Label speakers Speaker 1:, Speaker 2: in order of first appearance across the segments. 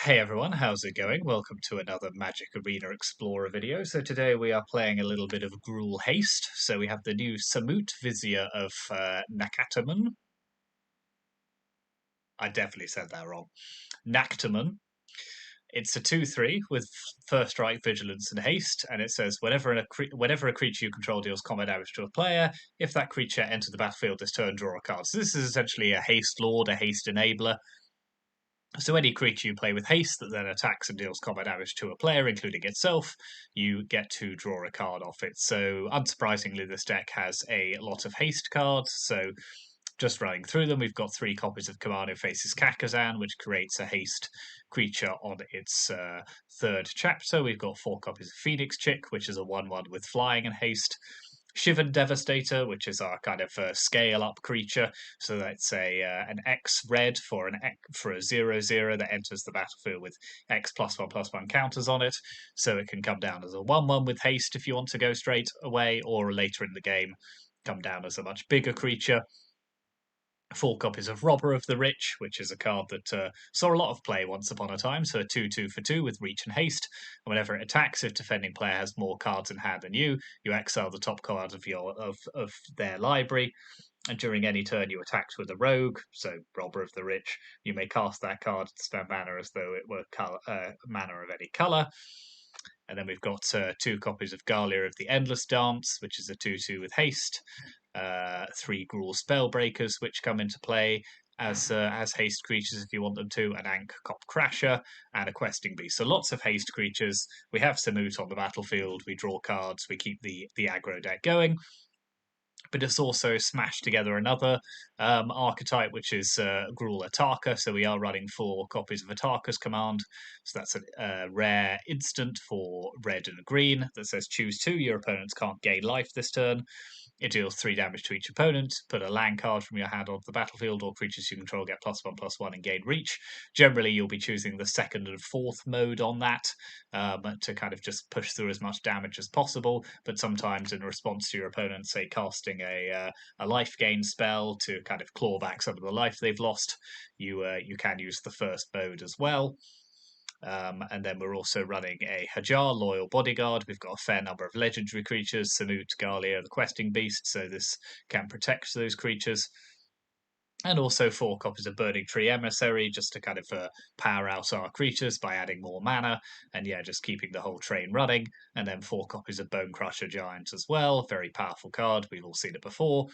Speaker 1: Hey everyone, how's it going? Welcome to another Magic Arena Explorer video. So today we are playing a little bit of Gruul Haste. So we have the new Samut Vizier of Nakataman. I definitely said that wrong. Naktaman. It's a 2/3 with first strike, vigilance, and haste, and it says whenever a creature you control deals combat damage to a player, if that creature enters the battlefield this turn, draw a card. So this is essentially a haste lord, a haste enabler. So any creature you play with haste that then attacks and deals combat damage to a player, including itself, you get to draw a card off it. So unsurprisingly, this deck has a lot of haste cards. So just running through them, we've got 3 copies of Command Who Faces Kakazan, which creates a haste creature on its third chapter. We've got 4 copies of Phoenix Chick, which is a 1/1 with flying and haste. Shivan Devastator, which is our kind of scale up creature. So that's an X red for a 0/0 that enters the battlefield with X +1/+1 counters on it. So it can come down as a 1/1 with haste if you want to go straight away, or later in the game come down as a much bigger creature. 4 copies of Robber of the Rich, which is a card that saw a lot of play once upon a time. So a 2/2 for 2 with reach and haste. And whenever it attacks, if defending player has more cards in hand than you exile the top card of their library. And during any turn you attacked with a rogue, so Robber of the Rich, you may cast that card to spend mana as though it were mana of any colour. And then we've got 2 copies of Galia of the Endless Dance, which is a 2/2 with haste. 3 Gruul Spellbreakers, which come into play as haste creatures if you want them to, an Ankh Cop Crasher, and a Questing Beast. So lots of haste creatures. We have Samut on the battlefield. We draw cards. We keep the aggro deck going. But it's also smashed together another archetype, which is Gruul Atarka. So we are running 4 copies of Atarka's command. So that's a rare instant for red and green that says choose 2. Your opponents can't gain life this turn. It deals 3 damage to each opponent. Put a land card from your hand onto the battlefield, or creatures you control get +1/+1 and gain reach. Generally, you'll be choosing the 2nd and 4th mode on that to kind of just push through as much damage as possible. But sometimes, in response to your opponent, say, casting a life gain spell to kind of claw back some of the life they've lost, you can use the 1st mode as well. And then we're also running a Hajar, Loyal Bodyguard. We've got a fair number of legendary creatures, Samut, Galia, the Questing Beast, so this can protect those creatures. And also 4 copies of Burning Tree Emissary, just to kind of power out our creatures by adding more mana, and yeah, just keeping the whole train running. And then 4 copies of Bone Crusher Giant as well, very powerful card, we've all seen it before.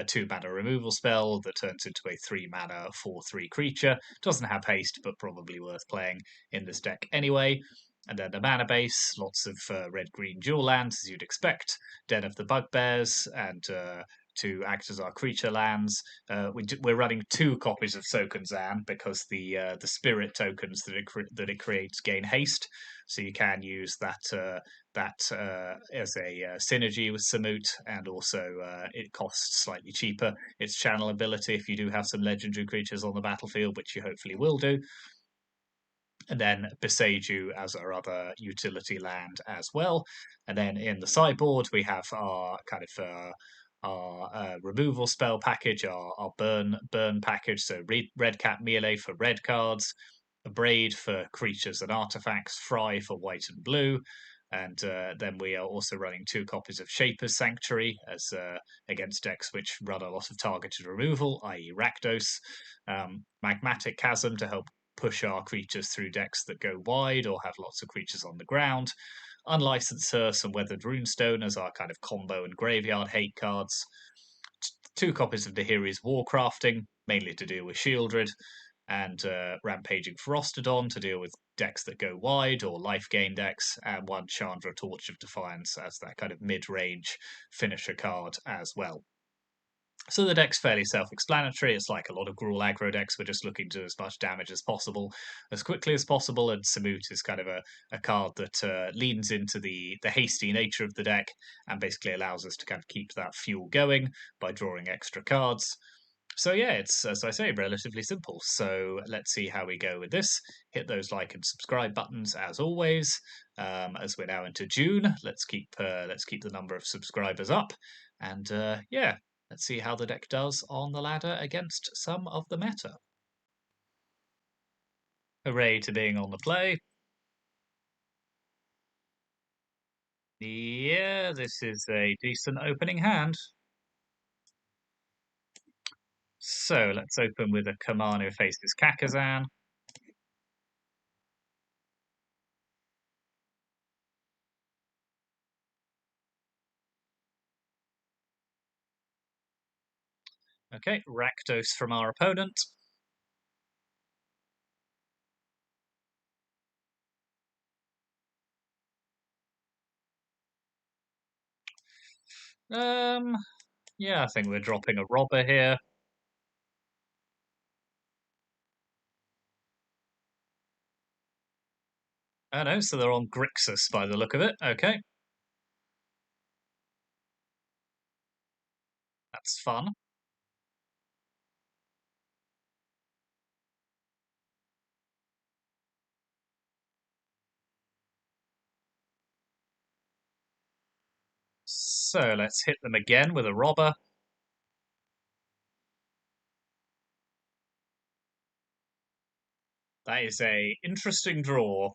Speaker 1: 2 mana removal spell that turns into a 3 mana 4/3 creature. Doesn't have haste, but probably worth playing in this deck anyway. And then the mana base, lots of red green dual lands, as you'd expect. Den of the Bugbears, and to act as our creature lands. We're running 2 copies of Soken Zan because the spirit tokens that it creates gain haste, so you can use that as a synergy with Samut, and also it costs slightly cheaper. Its channel ability if you do have some legendary creatures on the battlefield, which you hopefully will do. And then Beseiju as our other utility land as well. And then in the sideboard, we have our kind of our removal spell package, our burn package. So red cap melee for red cards, a braid for creatures and artifacts, fry for white and blue. And then we are also running 2 copies of Shaper's Sanctuary as against decks which run a lot of targeted removal, i.e. Rakdos. Magmatic Chasm to help push our creatures through decks that go wide or have lots of creatures on the ground. Unlicensed Source and Weathered Runestone as our kind of combo and graveyard hate cards. 2 copies of Nahiri's Warcrafting, mainly to deal with Shieldred, and Rampaging Ferostodon to deal with decks that go wide or life gain decks, and 1 Chandra Torch of Defiance as that kind of mid-range finisher card as well. So the deck's fairly self-explanatory. It's like a lot of Gruul aggro decks. We're just looking to do as much damage as possible, as quickly as possible, and Samut is kind of a card that leans into the hasty nature of the deck and basically allows us to kind of keep that fuel going by drawing extra cards. So yeah, it's, as I say, relatively simple. So let's see how we go with this. Hit those like and subscribe buttons as always. As we're now into June, let's keep the number of subscribers up, and yeah, let's see how the deck does on the ladder against some of the meta. Hooray to being on the play. Yeah, this is a decent opening hand. So let's open with a Kamano who faces Kakazan. Okay, Rakdos from our opponent. Yeah, I think we're dropping a robber here. Oh no, so they're on Grixis by the look of it. Okay. That's fun. So let's hit them again with a robber. That is a interesting draw.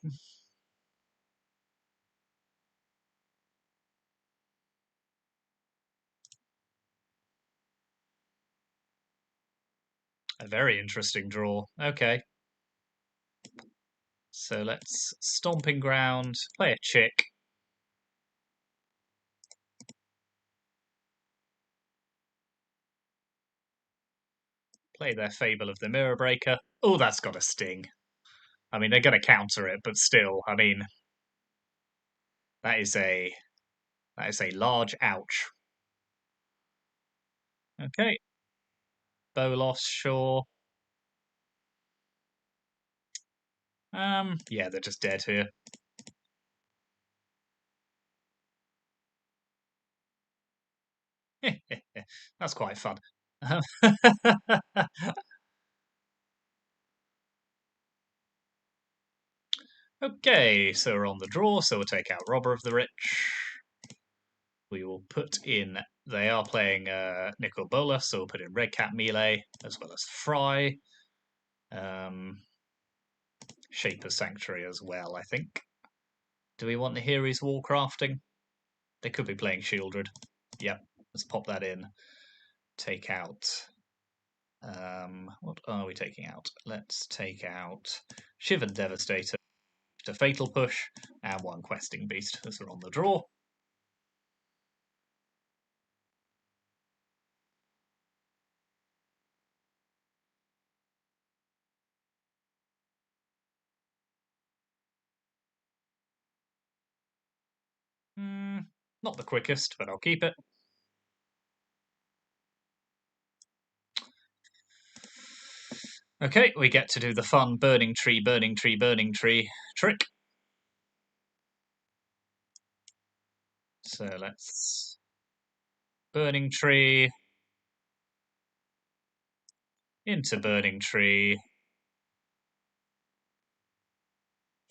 Speaker 1: A very interesting draw. Okay. So let's Stomping Ground, play a chick. Play their Fable of the Mirror Breaker. Oh, that's got a sting. I mean, they're going to counter it, but still, I mean, that is a large ouch. Okay, Bolos, sure. Yeah, they're just dead here. That's quite fun. Okay, so we're on the draw, so we'll take out Robber of the Rich. We will put in, they are playing Nicol Bolas, so we'll put in Red Cat Melee, as well as Fry. Shaper's Sanctuary as well, I think. Do we want the Heroes Warcrafting? They could be playing Shieldred. Yep, let's pop that in. Take out. What are we taking out? Let's take out Shivan Devastator, to Fatal Push, and one Questing Beast as we're on the draw. Not the quickest, but I'll keep it. Okay, we get to do the fun burning tree, burning tree, burning tree trick. So let's burning tree into burning tree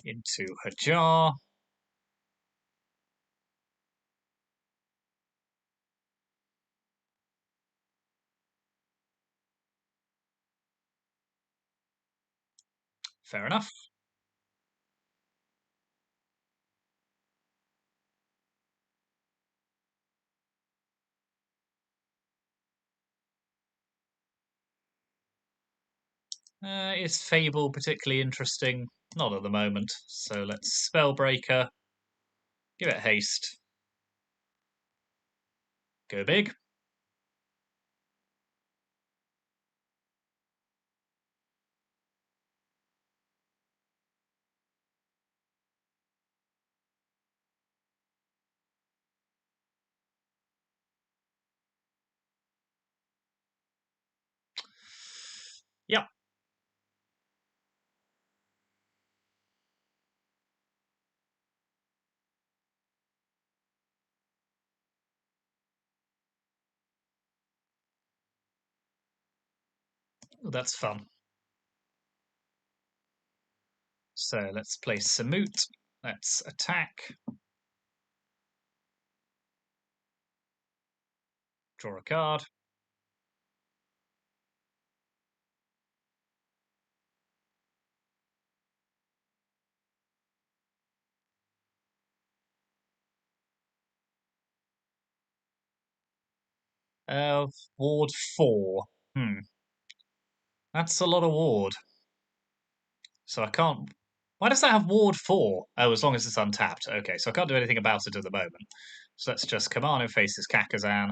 Speaker 1: into Hajar. Fair enough. Is Fable particularly interesting? Not at the moment. So let's Spellbreaker. Give it haste. Go big. Yep, that's fun. So let's play Samut. Let's attack. Draw a card. Ward 4. That's a lot of ward. So I can't... Why does that have ward 4? Oh, as long as it's untapped. Okay, so I can't do anything about it at the moment. So let's just Kamano faces Kakazan.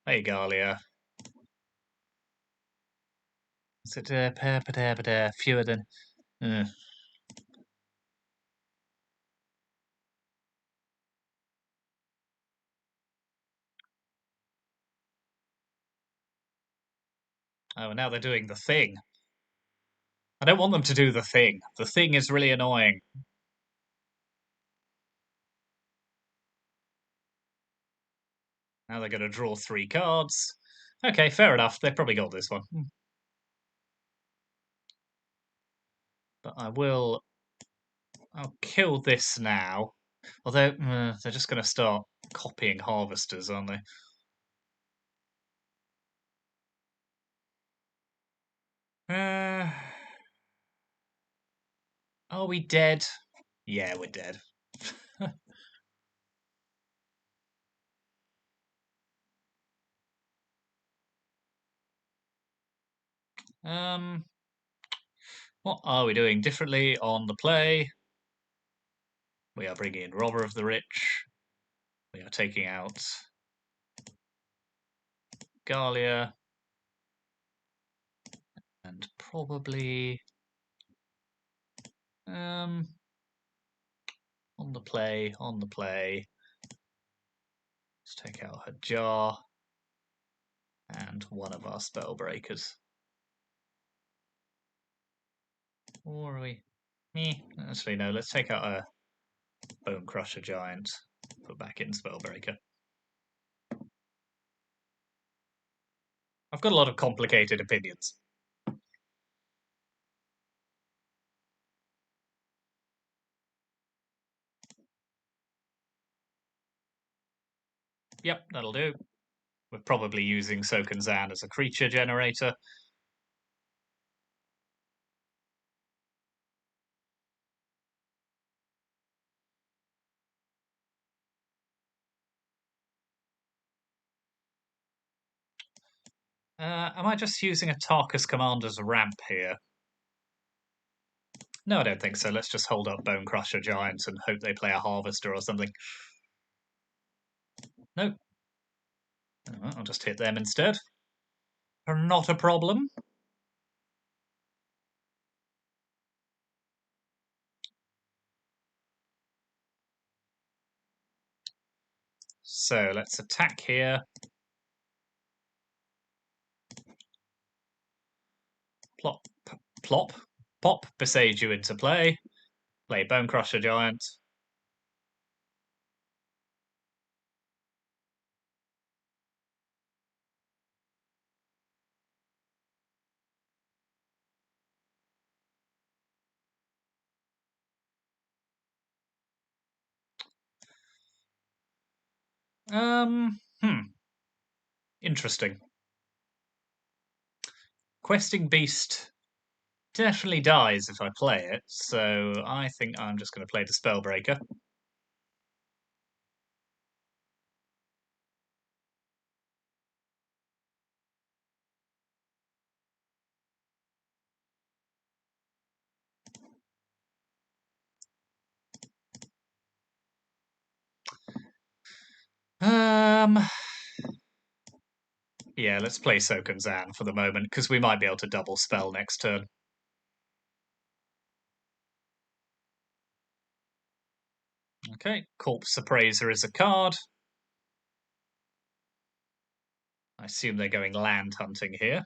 Speaker 1: Hey, Galia. Is it fewer than... Oh, now they're doing the thing. I don't want them to do the thing. The thing is really annoying. Now they're going to draw 3 cards. Okay, fair enough. They probably got this one. But I'll kill this now. Although, they're just going to start copying harvesters, aren't they? Are we dead? Yeah, we're dead. What are we doing differently on the play? We are bringing in Robber of the Rich. We are taking out Galia. And probably on the play. Let's take out her jar and one of our spell breakers. Or are we? Actually, no. Let's take out a Bone Crusher Giant. Put back in Spellbreaker. I've got a lot of complicated opinions. Yep, that'll do. We're probably using Soken-Zan as a creature generator. Am I just using Atarka's Commander's ramp here? No, I don't think so. Let's just hold up Bone Crusher Giants and hope they play a Harvester or something. Nope. I'll just hit them instead. Not a problem. So let's attack here. Plop, plop, pop Beseiju into play. Play Bone Crusher Giant. Interesting. Questing Beast definitely dies if I play it, so I think I'm just going to play the Spellbreaker. Yeah, let's play Soken-Zan for the moment, because we might be able to double spell next turn. Okay, Corpse Appraiser is a card. I assume they're going land hunting here.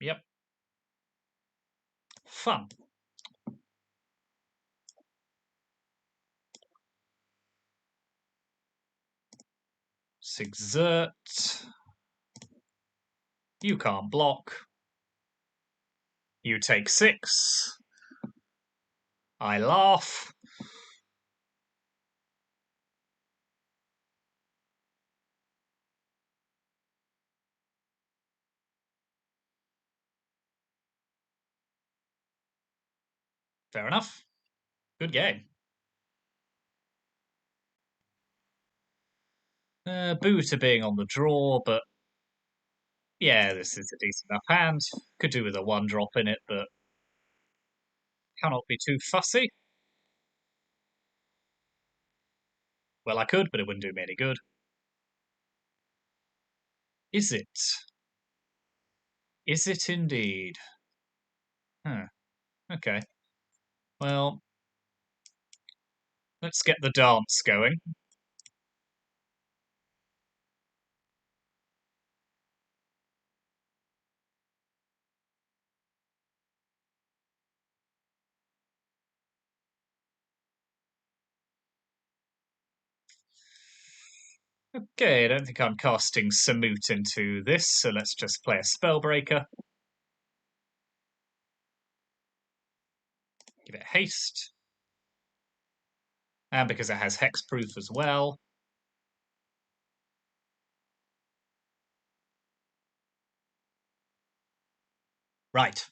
Speaker 1: Yep. Fun. Exert. You can't block. You take 6. I laugh. Fair enough. Good game. Boo to being on the draw, but yeah, this is a decent enough hand. Could do with a 1-drop in it, but cannot be too fussy. Well, I could, but it wouldn't do me any good. Is it? Is it indeed? Huh. Okay. Well, let's get the dance going. Okay, I don't think I'm casting Samut into this, so let's just play a Spellbreaker. Give it haste. And because it has hexproof as well. Right.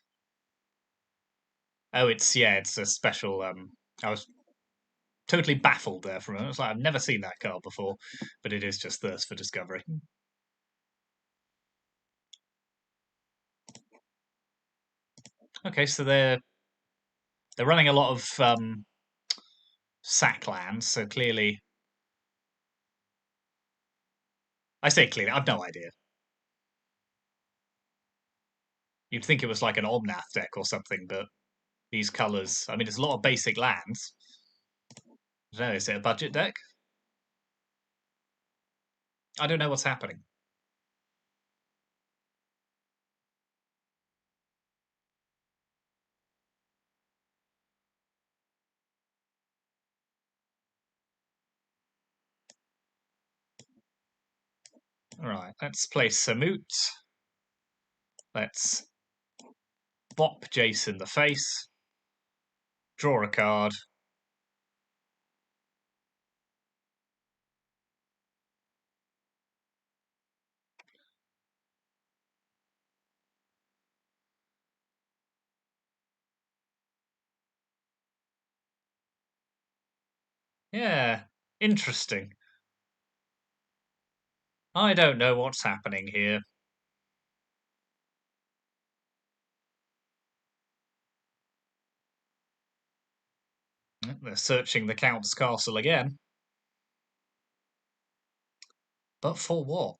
Speaker 1: Oh, it's a special. I was totally baffled there for a moment. It's like I've never seen that card before, but it is just Thirst for Discovery. Okay, so they're running a lot of sack lands, so clearly, I say clearly, I've no idea. You'd think it was like an Omnath deck or something, but these colours. I mean, it's a lot of basic lands. I don't know, is it a budget deck? I don't know what's happening. All right, let's play Samut. Let's bop Jace in the face. Draw a card. Yeah, interesting. I don't know what's happening here. They're searching the Count's castle again. But for what?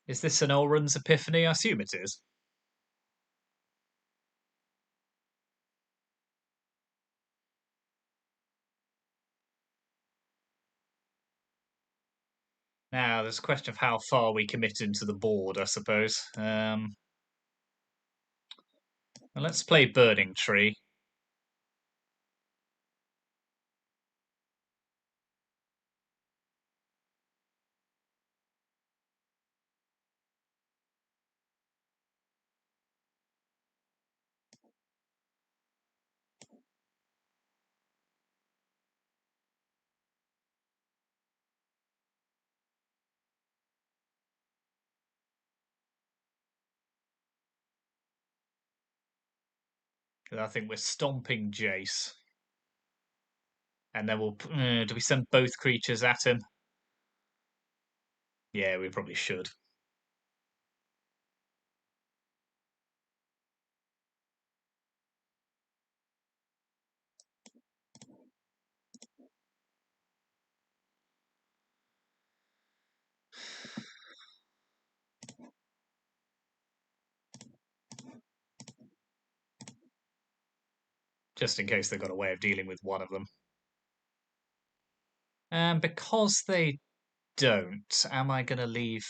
Speaker 1: Is this an Elrond's epiphany? I assume it is. Now, there's a question of how far we commit into the board, I suppose. Let's play Burning Tree. I think we're stomping Jace. And then we'll. Do we send both creatures at him? Yeah, we probably should. Just in case they've got a way of dealing with one of them. And because they don't, am I going to leave?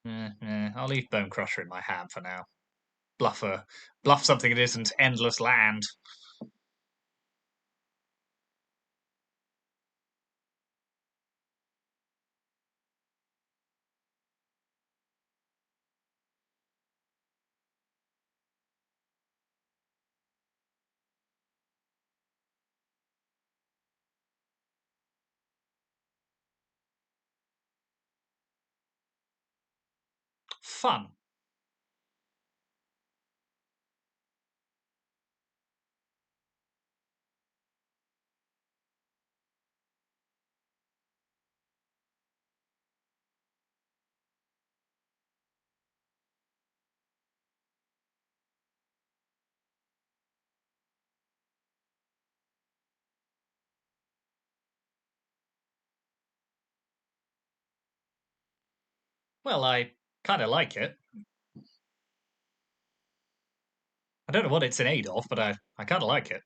Speaker 1: I'll leave Bone Crusher in my hand for now. Bluff something that isn't endless land. Fun. Well, I kind of like it. I don't know what it's in aid of, but I kind of like it.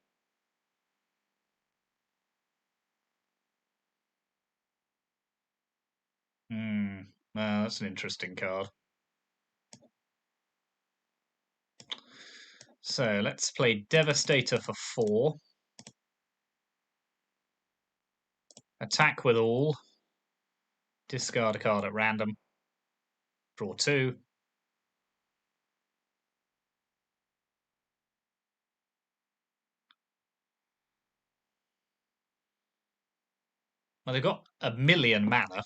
Speaker 1: Hmm. Well, that's an interesting card. So let's play Devastator for 4. Attack with all. Discard a card at random. Draw 2. Well, they've got a million mana.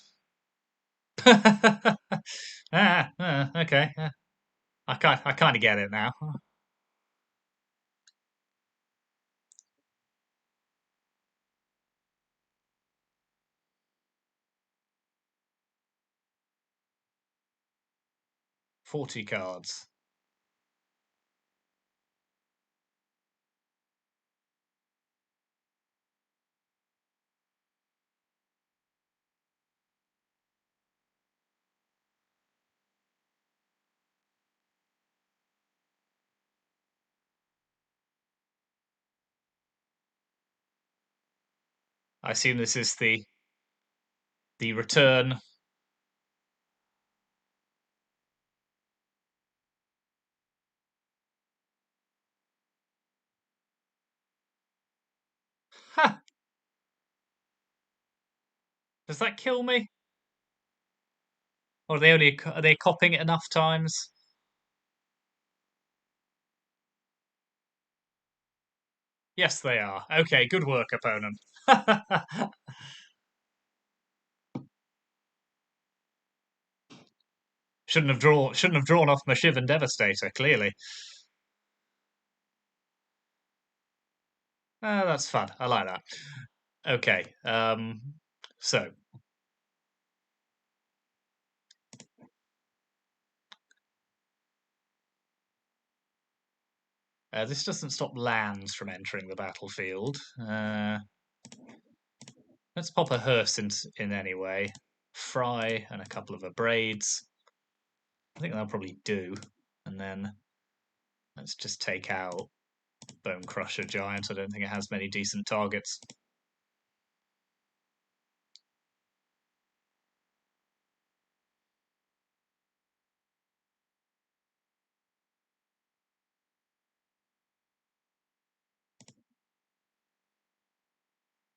Speaker 1: Okay. I kind of get it now. 40 cards. I assume this is the return. Ha! Does that kill me? Or are they copying it enough times? Yes, they are. Okay, good work, opponent. Shouldn't have drawn off my Shivan Devastator, clearly. That's fun. I like that. Okay. So this doesn't stop lands from entering the battlefield. Let's pop a hearse in anyway. Fry and a couple of abrades. I think that'll probably do. And then let's just take out Bone Crusher Giant. I don't think it has many decent targets.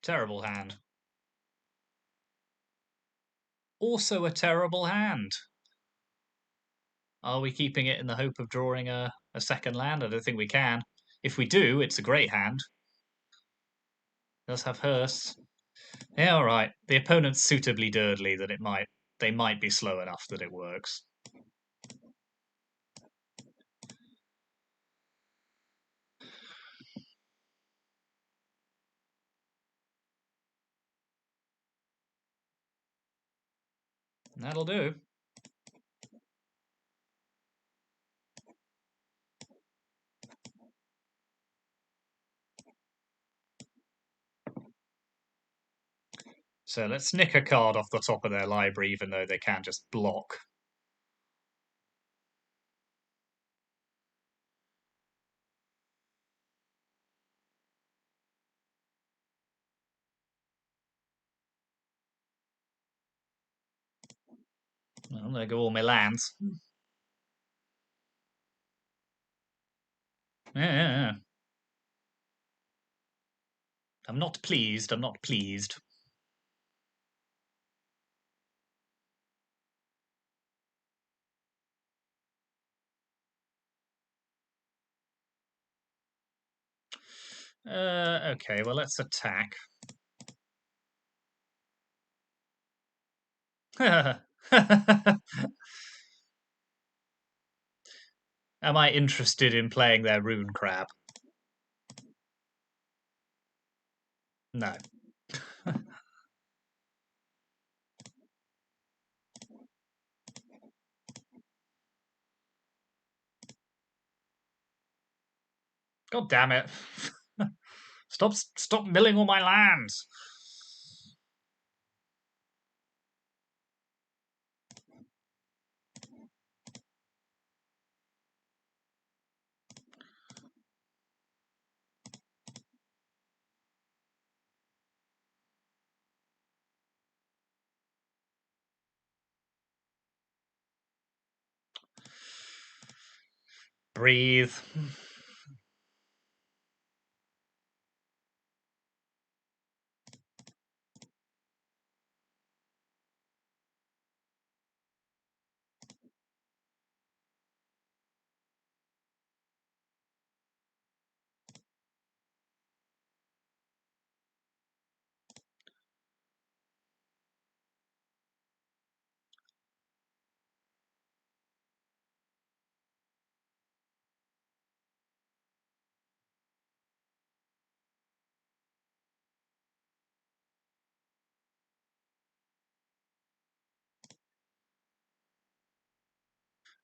Speaker 1: Terrible hand. Also a terrible hand. Are we keeping it in the hope of drawing a second land? I don't think we can. If we do, it's a great hand. Does have hearse. Yeah, all right. The opponent's suitably dirtly that they might be slow enough that it works. That'll do. So let's nick a card off the top of their library, even though they can just block. Well, there go all my lands. Yeah. I'm not pleased. I'm not pleased. Okay, well, let's attack. Am I interested in playing their rune crab? No. God damn it. Stop milling all my lands. Breathe.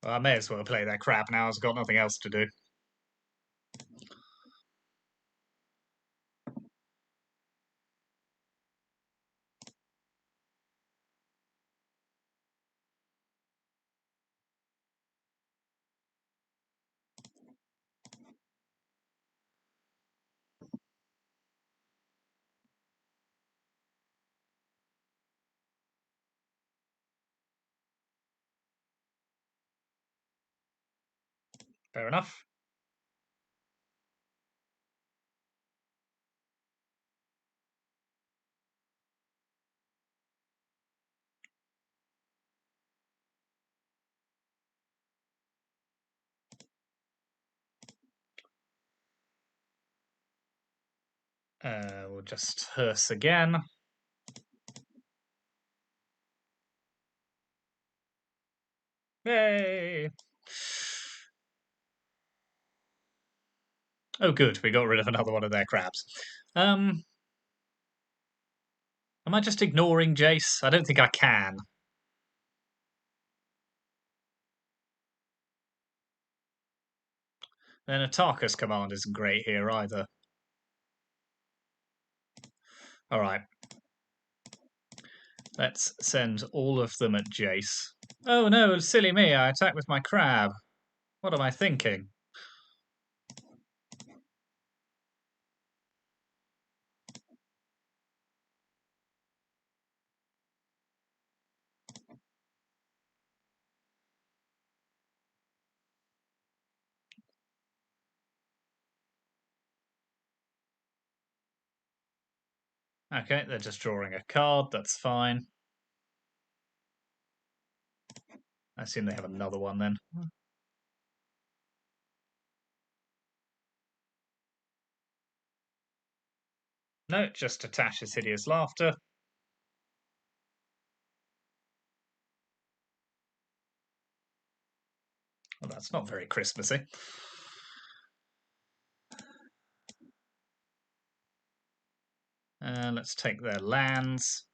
Speaker 1: Well, I may as well play that crap now. I've got nothing else to do. Fair enough. We'll just hearse again. Yay! Oh, good. We got rid of another one of their crabs. Am I just ignoring Jace? I don't think I can. Then Atarka's command isn't great here either. Alright. Let's send all of them at Jace. Oh no, silly me, I attacked with my crab. What am I thinking? Okay, they're just drawing a card, that's fine. I assume they have another one then. No, just attaches Hideous Laughter. Well, that's not very Christmassy. Let's take their lands.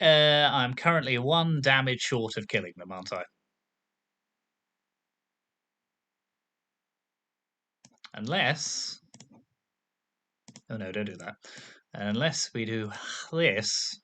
Speaker 1: I'm currently 1 damage short of killing them, aren't I? Unless... Oh no, don't do that. Unless we do this...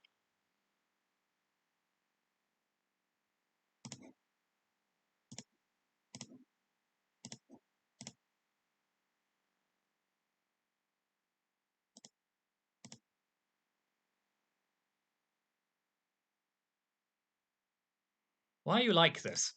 Speaker 1: Why are you like this?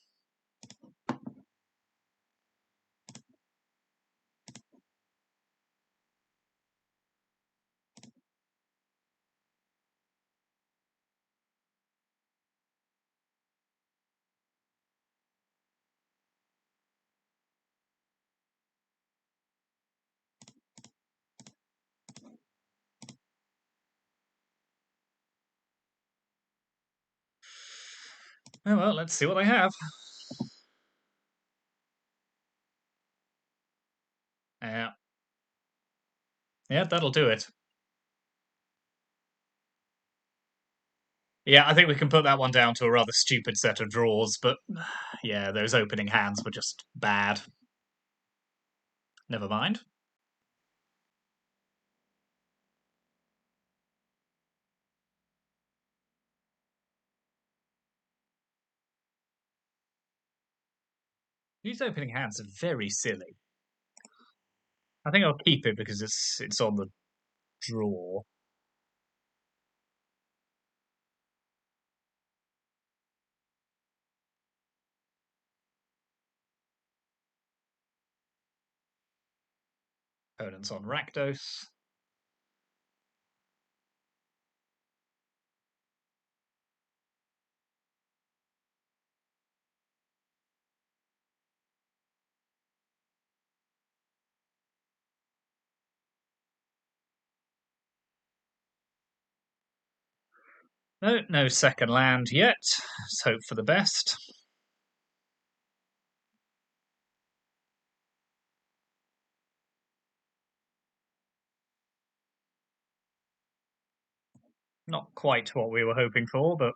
Speaker 1: Oh well, let's see what they have. Yeah. Yeah, that'll do it. Yeah, I think we can put that one down to a rather stupid set of draws, but yeah, those opening hands were just bad. Never mind. These opening hands are very silly. I think I'll keep it because it's on the draw. Opponents on Rakdos. No, no second land yet. Let's hope for the best. Not quite what we were hoping for, but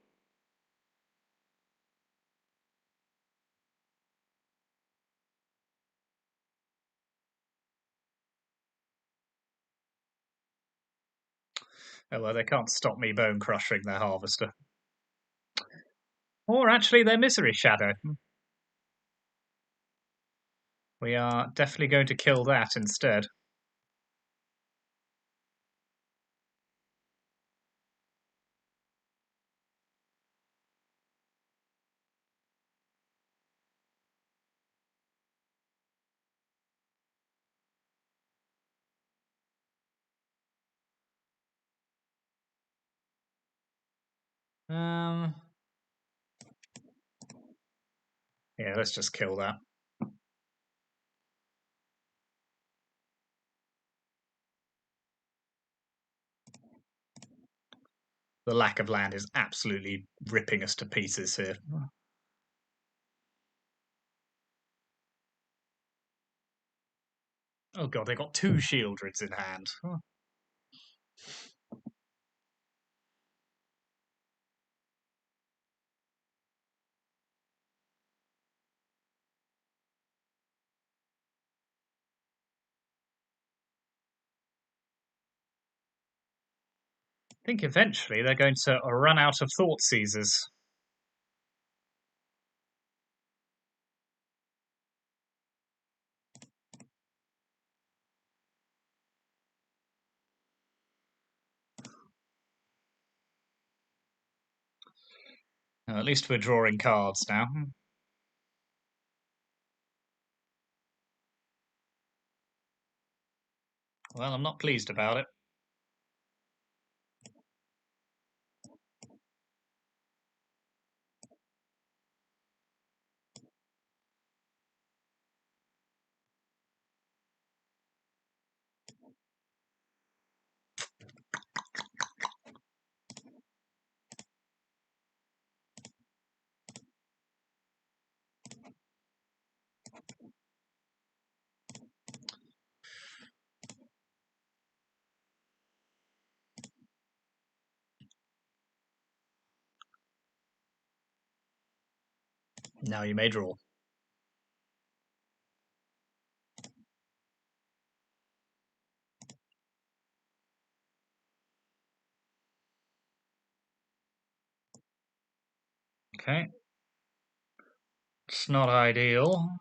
Speaker 1: oh well, they can't stop me bone crushing their harvester. Or actually their misery shadow. We are definitely going to kill that instead. Um, yeah, let's just kill that. The lack of land is absolutely ripping us to pieces here. Oh god, they got two Shieldreds in hand. I think eventually they're going to run out of Thought Seizers. At least we're drawing cards now. Well, I'm not pleased about it. Now you may draw. Okay. It's not ideal.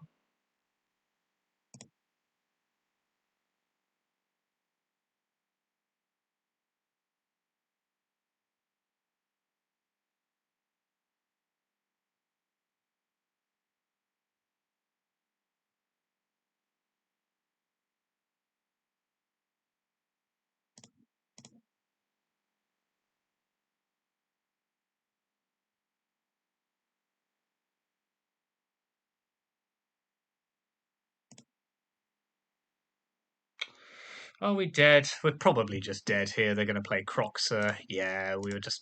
Speaker 1: Are we dead? We're probably just dead here. They're going to play Croxer. Yeah, we were just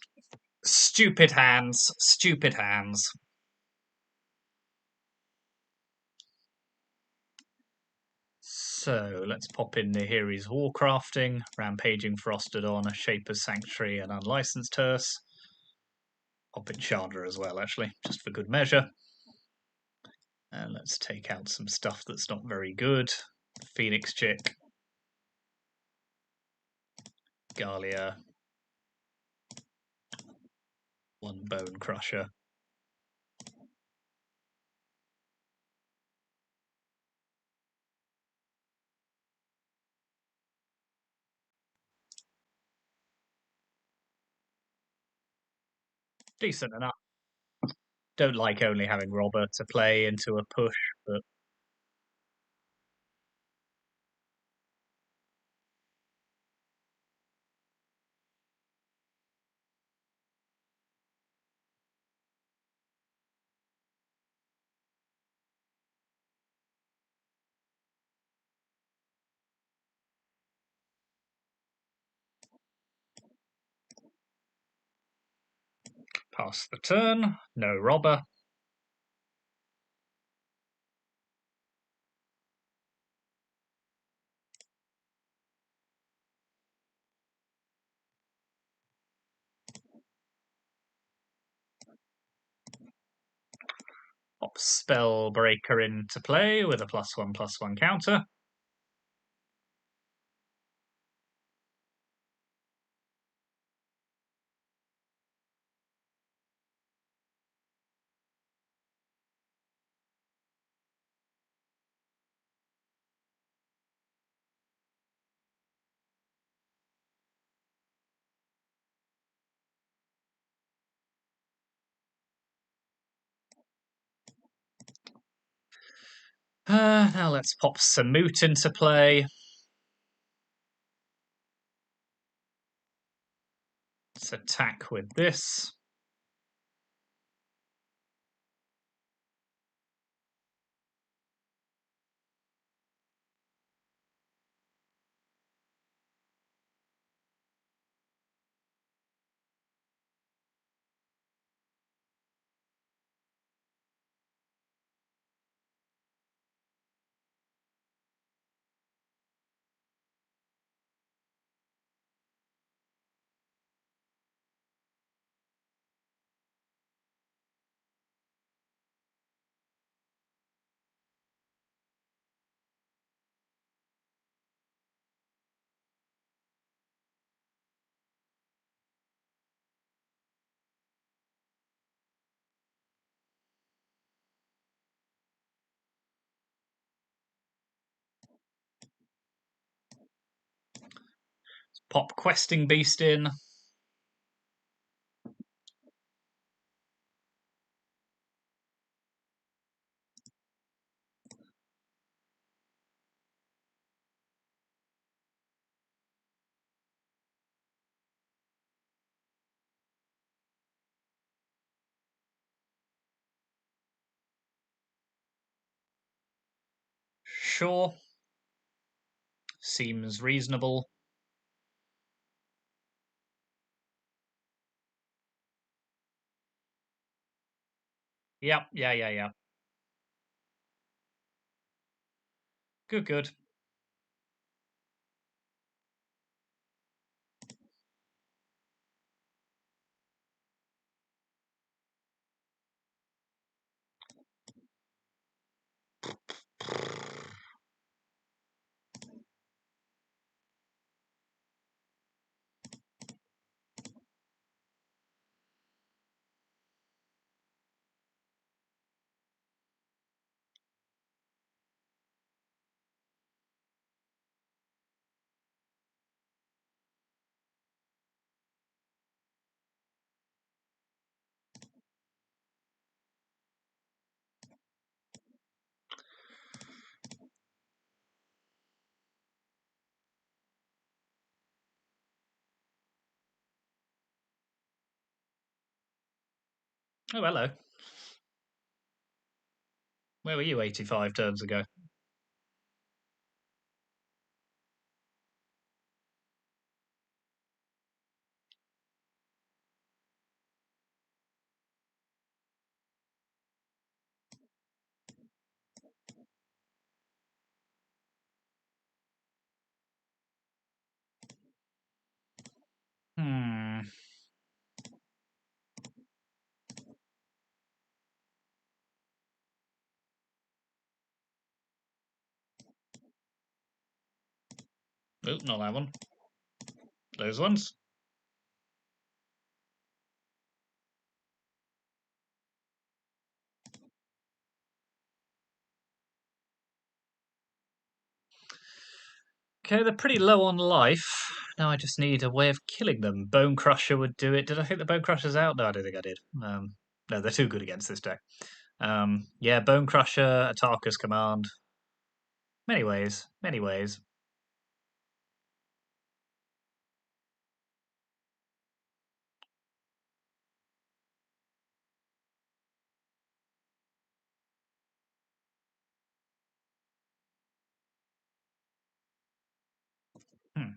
Speaker 1: stupid hands. Stupid hands. So let's pop in Nahiri's Warcrafting, Rampaging Frostodon, Shaper's Sanctuary, and Unlicensed Hearse. Pop in Chandra as well, actually, just for good measure. And let's take out some stuff that's not very good. Phoenix Chick, Galia, one Bone Crusher. Decent enough. Don't like only having Robber to play into a push, but pass the turn. No Robber. Pop Spellbreaker into play with a +1/+1 counter. Now let's pop Samut into play. Let's attack with this. Pop Questing Beast in. Sure. Seems reasonable. Yep, yeah. Good. Oh, hello. Where were you 85 turns ago? Oh, not that one. Those ones. Okay, they're pretty low on life. Now I just need a way of killing them. Bone Crusher would do it. Did I think the Bone Crusher's out? No, I don't think I did. No, they're too good against this deck. Yeah, Bone Crusher, Atarka's command. Many ways, many ways.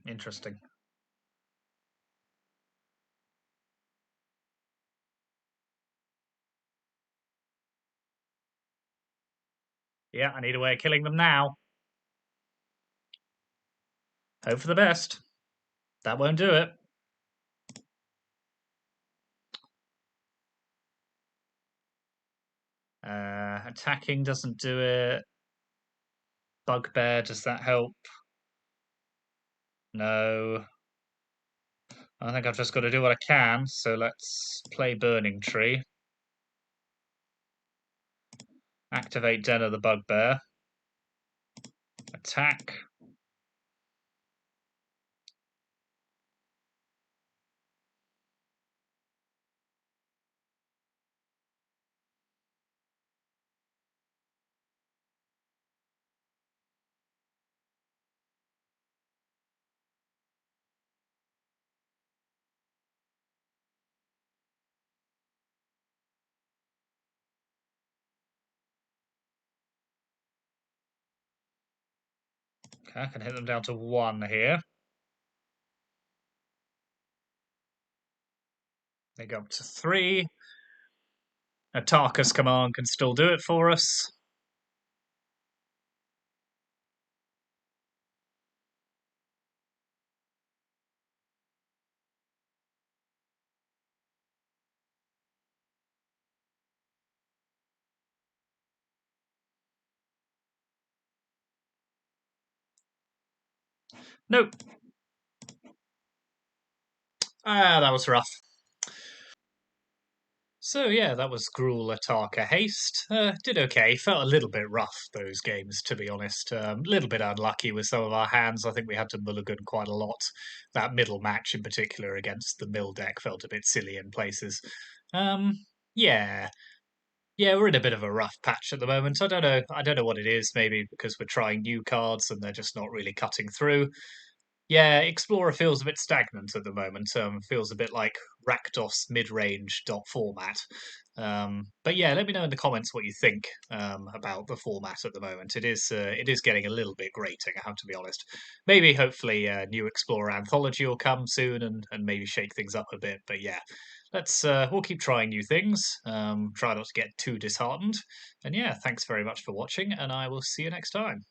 Speaker 1: Interesting. Yeah, I need a way of killing them now. Hope for the best. That won't do it. Attacking doesn't do it. Bugbear, does that help? No. I think I've just got to do what I can, so let's play Burning Tree. Activate Den of the Bugbear. Attack. Okay, I can hit them down to 1 here. They go up to 3. Atarka's command can still do it for us. Nope. Ah, that was rough. So yeah, that was Gruul, Atarka, Haste. Did okay. Felt a little bit rough those games, to be honest. A little bit unlucky with some of our hands. I think we had to mulligan quite a lot. That middle match in particular against the mill deck felt a bit silly in places. Yeah, yeah, we're in a bit of a rough patch at the moment. I don't know. I don't know what it is. Maybe because we're trying new cards and they're just not really cutting through. Yeah, Explorer feels a bit stagnant at the moment. Feels a bit like Rakdos mid-range dot format. But yeah, let me know in the comments what you think about the format at the moment. It is getting a little bit grating, I have to be honest. Maybe hopefully new Explorer anthology will come soon and maybe shake things up a bit. But yeah, let's we'll keep trying new things. Try not to get too disheartened. And yeah, thanks very much for watching, and I will see you next time.